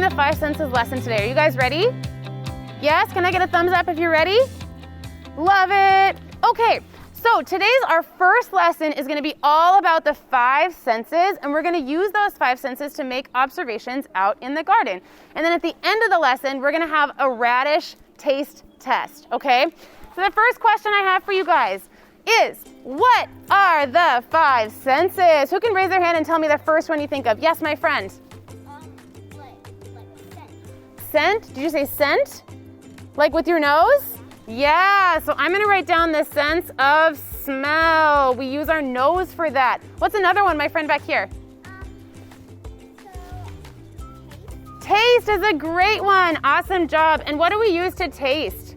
doing the 5 senses lesson today. Are you guys ready? Yes, can I get a thumbs up if you're ready? Love it. Okay, so today's our first lesson is gonna be all about the 5 senses, and we're gonna use those 5 senses to make observations out in the garden. And then at the end of the lesson, we're gonna have a radish taste test, okay? So the first question I have for you guys is, what are the 5 senses? Who can raise their hand and tell me the first one you think of? Yes, my friend. Like scent. Scent? Did you say scent? Like with your nose? Yeah, so I'm gonna write down the sense of smell. We use our nose for that. What's another one, my friend back here? Taste is a great one. Awesome job. And what do we use to taste?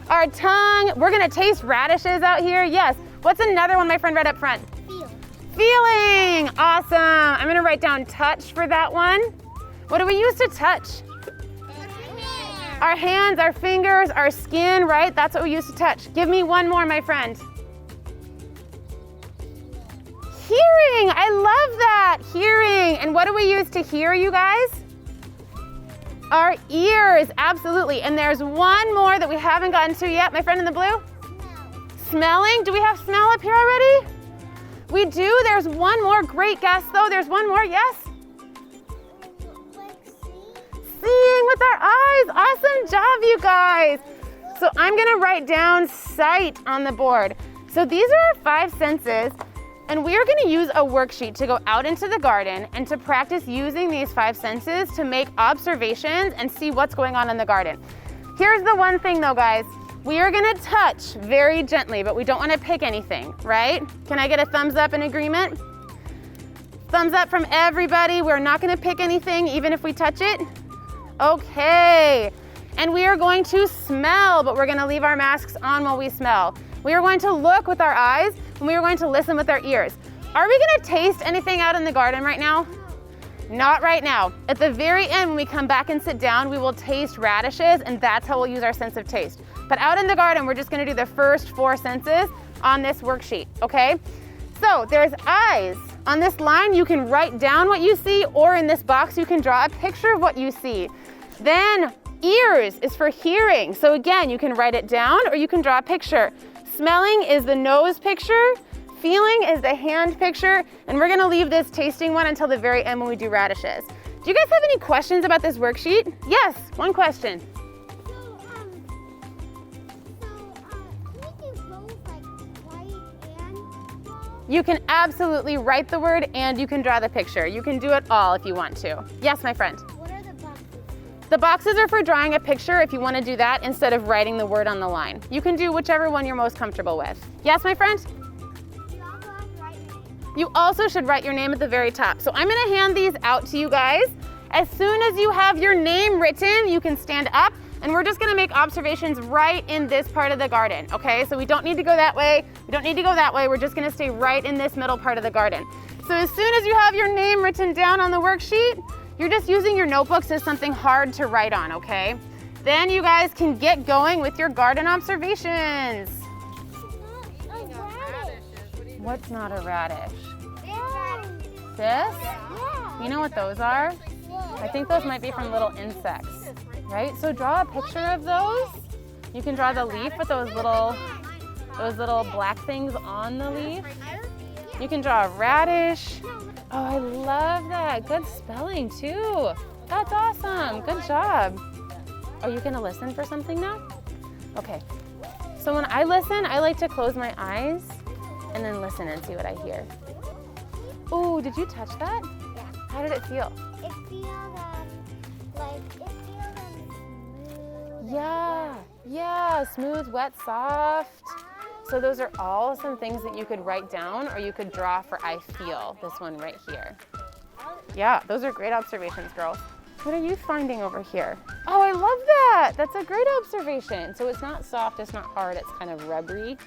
Our tongue. We're gonna taste radishes out here. Yes. What's another one my friend right up front? Feel. Feeling. Awesome. I'm gonna write down touch for that one. What do we use to touch? Our hands, our fingers, our skin, right? That's what we use to touch. Give me one more, my friend. Hearing. I love that. Hearing. And what do we use to hear, you guys? Our ears, absolutely. And there's one more that we haven't gotten to yet. My friend in the blue? Smelling. Do we have smell up here already? We do. There's one more. Great guess, though. There's one more. Yes? Seeing with our eyes. Awesome job, you guys. So I'm going to write down sight on the board. So these are our 5 senses. And we are going to use a worksheet to go out into the garden and to practice using these 5 senses to make observations and see what's going on in the garden. Here's the one thing though, guys. We are going to touch very gently, but we don't want to pick anything, right? Can I get a thumbs up in agreement? Thumbs up from everybody. We're not going to pick anything even if we touch it. Okay. And we are going to smell, but we're going to leave our masks on while we smell. We are going to look with our eyes, and we are going to listen with our ears. Are we going to taste anything out in the garden right now? Not right now. At the very end, when we come back and sit down, we will taste radishes, and that's how we'll use our sense of taste. But out in the garden, we're just going to do the first 4 senses on this worksheet, okay? So there's eyes. On this line, you can write down what you see, or in this box, you can draw a picture of what you see. Then ears is for hearing. So again, you can write it down, or you can draw a picture. Smelling is the nose picture, feeling is the hand picture, and we're gonna leave this tasting one until the very end when we do radishes. Do you guys have any questions about this worksheet? Yes, one question. Can we do both, like white and draw? You can absolutely write the word and you can draw the picture. You can do it all if you want to. Yes, my friend. What are the boxes? The boxes are for drawing a picture if you want to do that instead of writing the word on the line. You can do whichever one you're most comfortable with. Yes, my friend? You also have to write your name. You also should write your name at the very top. So I'm going to hand these out to you guys. As soon as you have your name written, you can stand up, and we're just going to make observations right in this part of the garden, okay? So we don't need to go that way. We don't need to go that way. We're just going to stay right in this middle part of the garden. So as soon as you have your name written down on the worksheet, you're just using your notebooks as something hard to write on, okay? Then you guys can get going with your garden observations. What's not a radish? This? Yeah. You know what those are? I think those might be from little insects, right? So draw a picture of those. You can draw the leaf with those little black things on the leaf. You can draw a radish. Oh, I love that. Good spelling too. That's awesome. Good job. Are you gonna listen for something now? Okay. So when I listen, I like to close my eyes and then listen and see what I hear. Oh, did you touch that? Yeah. How did it feel? It feels smooth. Yeah, smooth, wet, soft. So those are all some things that you could write down, or you could draw for I feel, this one right here. Yeah, those are great observations, girls. What are you finding over here? Oh, I love that. That's a great observation. So it's not soft, it's not hard, it's kind of rubbery.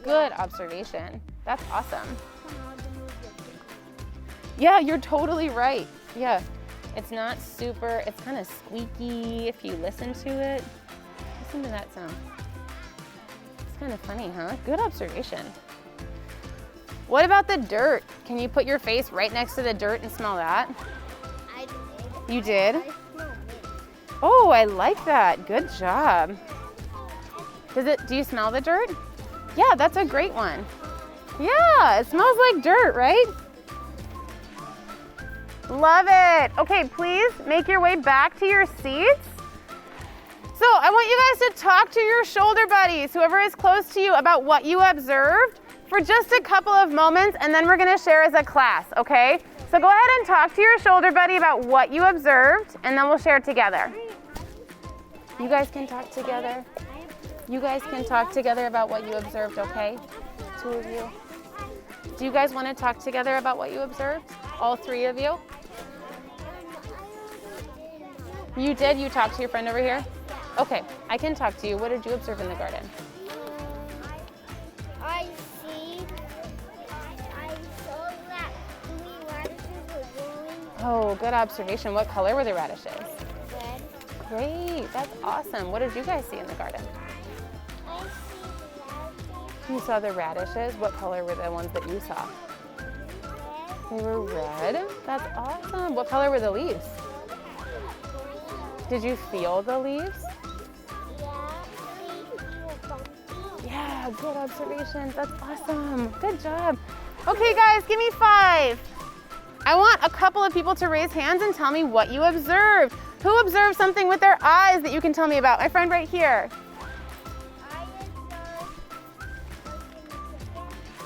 Good observation. That's awesome. Yeah, you're totally right. Yeah, it's not super, it's kind of squeaky if you listen to it. Listen to that sound. It's kind of funny, huh? Good observation. What about the dirt? Can you put your face right next to the dirt and smell that? I did. You did? I smell mint. Oh, I like that. Good job. Do you smell the dirt? Yeah, that's a great one. Yeah, it smells like dirt, right? Love it. Okay, please make your way back to your seats. So I want you guys to talk to your shoulder buddies, whoever is close to you, about what you observed for just a couple of moments, and then we're gonna share as a class, okay? So go ahead and talk to your shoulder buddy about what you observed, and then we'll share together. You guys can talk together. You guys can talk together about what you observed, okay? Two of you. Do you guys want to talk together about what you observed? All three of you? You did? You talked to your friend over here? Okay, I can talk to you. What did you observe in the garden? I saw that 3 radishes were growing Oh, good observation. What color were the radishes? red. Great, that's awesome. What did you guys see in the garden? I see the radishes You saw the radishes. What color were the ones that you saw? red. They were red. That's awesome. What color were the leaves? Did you feel the leaves? Yeah, good observations. That's awesome. Good job. Okay, guys, give me 5. I want a couple of people to raise hands and tell me what you observed. Who observed something with their eyes that you can tell me about? My friend right here.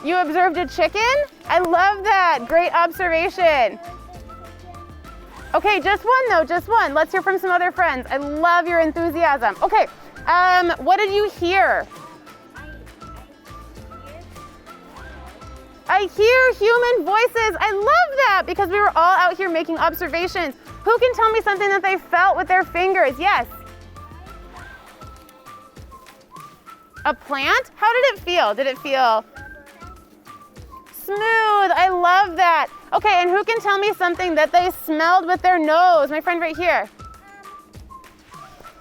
You observed a chicken? I love that. Great observation. Okay, just one though, just one. Let's hear from some other friends. I love your enthusiasm. Okay, what did you hear? I hear human voices. I love that because we were all out here making observations. Who can tell me something that they felt with their fingers? Yes. A plant? How did it feel? Did it feel smooth? I love that. Okay, and who can tell me something that they smelled with their nose? My friend right here.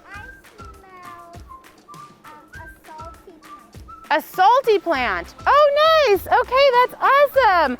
I smell a salty plant. A salty plant. Oh, nice. Okay, that's awesome.